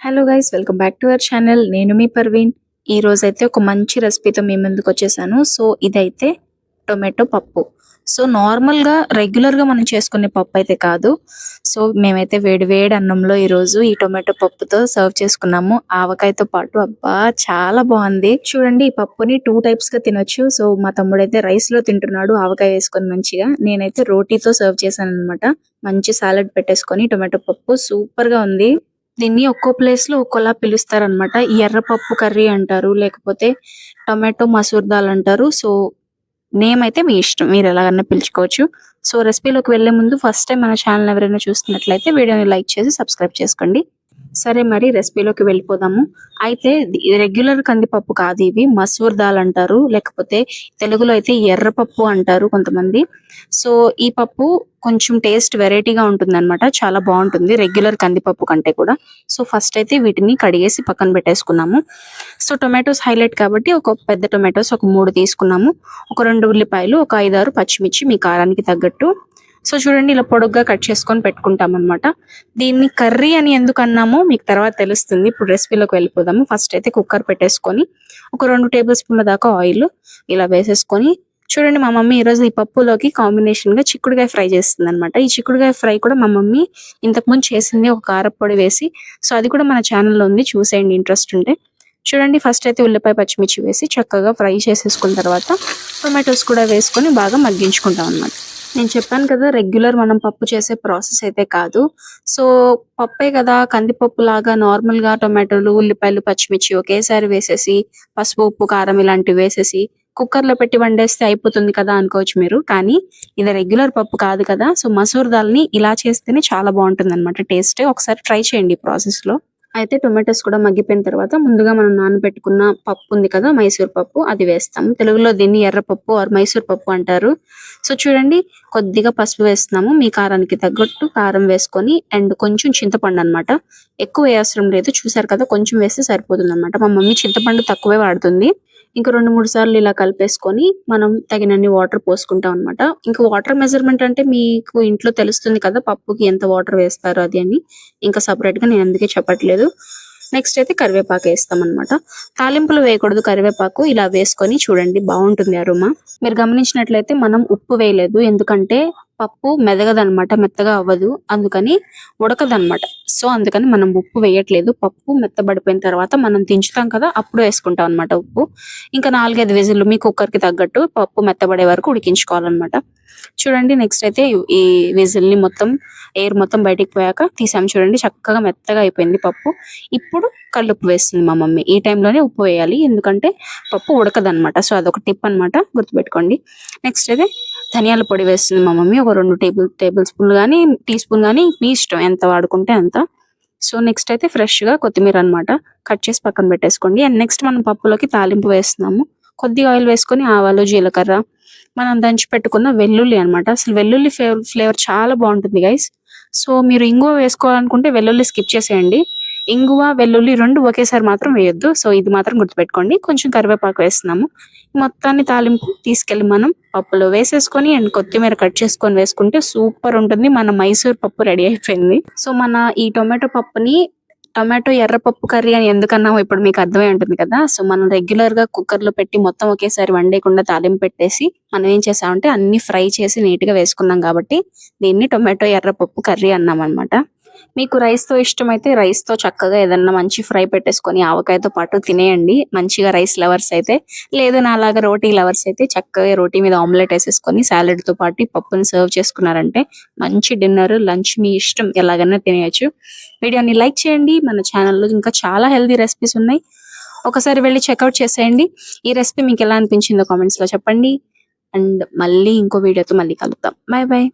Hello guys, welcome back to our channel. నేను మీ పర్వీన్. ఈ రోజైతే ఒక మంచి రెసిపీతో మీ ముందుకు వచ్చేసాను. సో ఇదైతే టొమాటో పప్పు. సో నార్మల్గా రెగ్యులర్గా మనం చేసుకునే పప్పు అయితే కాదు. సో మేమైతే వేడి వేడి అన్నంలో ఈరోజు ఈ టొమాటో పప్పుతో సర్వ్ చేసుకున్నాము, ఆవకాయతో పాటు. అబ్బా, చాలా బాగుంది. చూడండి, ఈ పప్పుని 2 టైప్స్గా తినొచ్చు. సో మా తమ్ముడైతే రైస్లో తింటున్నాడు ఆవకాయ వేసుకొని మంచిగా. నేనైతే రోటీతో సర్వ్ చేశాను అనమాట. మంచి సాలడ్ పెట్టేసుకొని టొమాటో పప్పు సూపర్గా ఉంది. దీన్ని ఒక్కో ప్లేస్ లో ఒక్కోలా పిలుస్తారనమాట. ఎర్రపప్పు కర్రీ అంటారు, లేకపోతే టొమాటో మసూర్ దాల్ అంటారు. సో నేమ్ అయితే మీ ఇష్టం, మీరు ఎలాగన్నా పిలుచుకోవచ్చు. సో రెసిపీలోకి వెళ్లే ముందు ఫస్ట్ టైం మన ఛానల్ ఎవరైనా చూస్తున్నట్లయితే వీడియోని లైక్ చేసి సబ్స్క్రైబ్ చేసుకోండి. సరే, మరి రెసిపీలోకి వెళ్ళిపోదాము. అయితే రెగ్యులర్ కందిపప్పు కాదు, ఇవి మసూర్ దాల్ అంటారు, లేకపోతే తెలుగులో అయితే ఎర్రపప్పు అంటారు కొంతమంది. సో ఈ పప్పు కొంచెం టేస్ట్ వెరైటీగా ఉంటుంది అనమాట, చాలా బాగుంటుంది రెగ్యులర్ కందిపప్పు కంటే కూడా. సో ఫస్ట్ అయితే వీటిని కడిగేసి పక్కన పెట్టేసుకున్నాము. సో టొమాటోస్ హైలైట్ కాబట్టి ఒక పెద్ద టొమాటోస్ ఒక 3 తీసుకున్నాము. ఒక 2 ఉల్లిపాయలు, ఒక 5-6 పచ్చిమిర్చి మీ కారానికి తగ్గట్టు. సో చూడండి, ఇలా పొడుగ్గా కట్ చేసుకొని పెట్టుకుంటాం అనమాట. దీన్ని కర్రీ అని ఎందుకు అన్నామో మీకు తర్వాత తెలుస్తుంది. ఇప్పుడు రెసిపీలోకి వెళ్ళిపోదాము. ఫస్ట్ అయితే కుక్కర్ పెట్టేసుకొని ఒక 2 టేబుల్ స్పూన్ల దాకా ఆయిల్ ఇలా వేసేసుకొని, చూడండి మా మమ్మీ ఈరోజు ఈ పప్పులోకి కాంబినేషన్ గా చిక్కుడుకాయ ఫ్రై చేస్తుంది అనమాట. ఈ చిక్కుడుకాయ ఫ్రై కూడా మా మమ్మీ ఇంతకుముందు చేసింది, ఒక కారపొడి వేసి. సో అది కూడా మన ఛానల్లో ఉంది, చూసేయండి ఇంట్రెస్ట్ ఉంటే. చూడండి, ఫస్ట్ అయితే ఉల్లిపాయ పచ్చిమిర్చి వేసి చక్కగా ఫ్రై చేసేసుకున్న తర్వాత టొమాటోస్ కూడా వేసుకొని బాగా మగ్గించుకుంటాం అనమాట. నేను చెప్పాను కదా, రెగ్యులర్ మనం పప్పు చేసే ప్రాసెస్ అయితే కాదు. సో పప్పే కదా, కందిపప్పు లాగా నార్మల్ గా టొమాటోలు, ఉల్లిపాయలు, పచ్చిమిర్చి ఒకేసారి వేసేసి పసుపు, ఉప్పు, కారం ఇలాంటివి వేసేసి కుక్కర్ లో పెట్టి వండేస్తే అయిపోతుంది కదా అనుకోవచ్చు మీరు. కానీ ఇది రెగ్యులర్ పప్పు కాదు కదా. సో మసూర్ దాల్ని ఇలా చేస్తేనే చాలా బాగుంటుంది అనమాట టేస్ట్. ఒకసారి ట్రై చేయండి ఈ ప్రాసెస్ లో. అయితే టొమాటోస్ కూడా మగ్గిపోయిన తర్వాత ముందుగా మనం నానబెట్టుకున్న పప్పు ఉంది కదా, మైసూర్ పప్పు, అది వేస్తాం. తెలుగులో దీన్ని ఎర్రపప్పు ఆర్ మైసూర్ పప్పు అంటారు. సో చూడండి, కొద్దిగా పసుపు వేస్తున్నాము, మీ కారానికి తగ్గట్టు కారం వేసుకొని, అండ్ కొంచెం చింతపండు అనమాట. ఎక్కువ వేయవసరం లేదు, చూసారు కదా, కొంచెం వేస్తే సరిపోతుంది అనమాట. మా మమ్మీ చింతపండు తక్కువే వాడుతుంది. ఇంకా 2-3 సార్లు ఇలా కలిపేసుకొని మనం తగినన్ని వాటర్ పోసుకుంటాం అనమాట. ఇంకా వాటర్ మెజర్మెంట్ అంటే మీకు ఇంట్లో తెలుస్తుంది కదా, పప్పుకి ఎంత వాటర్ వేస్తారు అది అని. ఇంకా సపరేట్ గా నేను అందుకే చెప్పట్లేదు. నెక్స్ట్ అయితే కరివేపాకు వేస్తాం అనమాట. తాలింపులు వేయకూడదు, కరివేపాకు ఇలా వేసుకొని చూడండి, బాగుంటుంది అరోమా. మీరు గమనించినట్లయితే మనం ఉప్పు వేయలేదు, ఎందుకంటే పప్పు మెదగదనమాట, మెత్తగా అవ్వదు, అందుకని ఉడకదనమాట. సో అందుకని మనం ఉప్పు వేయట్లేదు. పప్పు మెత్తబడిపోయిన తర్వాత మనం దించుతాం కదా, అప్పుడు వేసుకుంటాం అనమాట ఉప్పు. ఇంకా 4-5 విజిల్లు మీ కుక్కర్ కి తగ్గట్టు పప్పు మెత్తబడే వరకు ఉడికించుకోవాలన్నమాట. చూడండి, నెక్స్ట్ అయితే ఈ విజిల్ ని మొత్తం ఎయిర్ మొత్తం బయటికి పోయాక తీసాం. చూడండి, చక్కగా మెత్తగా అయిపోయింది పప్పు. ఇప్పుడు కల్లుప్పు వేస్తుంది మా మమ్మీ. ఈ టైంలోనే ఉప్పు వేయాలి, ఎందుకంటే పప్పు ఉడకదనమాట. సో అదొక టిప్ అనమాట, గుర్తుపెట్టుకోండి. నెక్స్ట్ అయితే ధనియాల పొడి వేస్తుంది మా మమ్మీ. ఒక 2 టేబుల్ స్పూన్లు కానీ, టీ స్పూన్ కానీ, మీ ఇష్టం ఎంత వాడుకుంటే అంత. సో నెక్స్ట్ అయితే ఫ్రెష్ గా కొత్తిమీర అనమాట కట్ చేసి పక్కన పెట్టేసుకోండి. అండ్ నెక్స్ట్ మనం పప్పులోకి తాలింపు వేస్తున్నాము. కొద్దిగా ఆయిల్ వేసుకొని ఆవాలు, జీలకర్ర, మనం దంచి పెట్టుకున్న వెల్లుల్లి అనమాట. అసలు వెల్లుల్లి ఫ్లేవర్ చాలా బాగుంటుంది గైస్. సో మీరు ఇంగువ వేసుకోవాలనుకుంటే వెల్లుల్లి స్కిప్ చేసేయండి. ఇంగువ, వెల్లుల్లి 2 ఒకేసారి మాత్రం వేయొద్దు. సో ఇది మాత్రం గుర్తుపెట్టుకోండి. కొంచెం కరివేపాకు వేస్తున్నాము. మొత్తాన్ని తాలింపు తీసుకెళ్లి మనం పప్పులో వేసేసుకొని అండ్ కొత్తిమీర కట్ చేసుకొని వేసుకుంటే సూపర్ ఉంటుంది. మన మైసూర్ పప్పు రెడీ అయిపోయింది. సో మన ఈ టొమాటో పప్పుని టొమాటో ఎర్రపప్పు కర్రీ అని ఎందుకన్నామో ఇప్పుడు మీకు అర్థమై ఉంటుంది కదా. సో మనం రెగ్యులర్ గా కుక్కర్ లో పెట్టి మొత్తం ఒకేసారి వండేయకుండా తాలింపు పెట్టేసి మనం ఏం చేసామంటే అన్ని ఫ్రై చేసి నీట్ గా వేసుకున్నాం కాబట్టి దీన్ని టొమాటో ఎర్రపప్పు కర్రీ అన్నాం అనమాట. మీకు రైస్ తో ఇష్టమైతే రైస్ తో చక్కగా ఏదన్నా మంచి ఫ్రై పెట్టేసుకొని ఆవకాయతో పాటు తినేయండి మంచిగా, రైస్ లవర్స్ అయితే. లేదు నాలాగా రోటీ లవర్స్ అయితే చక్కగా రోటీ మీద ఆమ్లెట్ వేసేసుకొని సాలెడ్ తో పాటు పప్పుని సర్వ్ చేసుకున్నారంటే మంచి డిన్నర్, లంచ్ మీ ఇష్టం, ఎలాగన్నా తినేయచ్చు. వీడియోని లైక్ చేయండి. మన ఛానల్లో ఇంకా చాలా హెల్దీ రెసిపీస్ ఉన్నాయి, ఒకసారి వెళ్ళి చెక్అవుట్ చేసేయండి. ఈ రెసిపీ మీకు ఎలా అనిపించిందో కామెంట్స్ లో చెప్పండి. అండ్ మళ్ళీ ఇంకో వీడియోతో మళ్ళీ కలుద్దాం. Bye bye.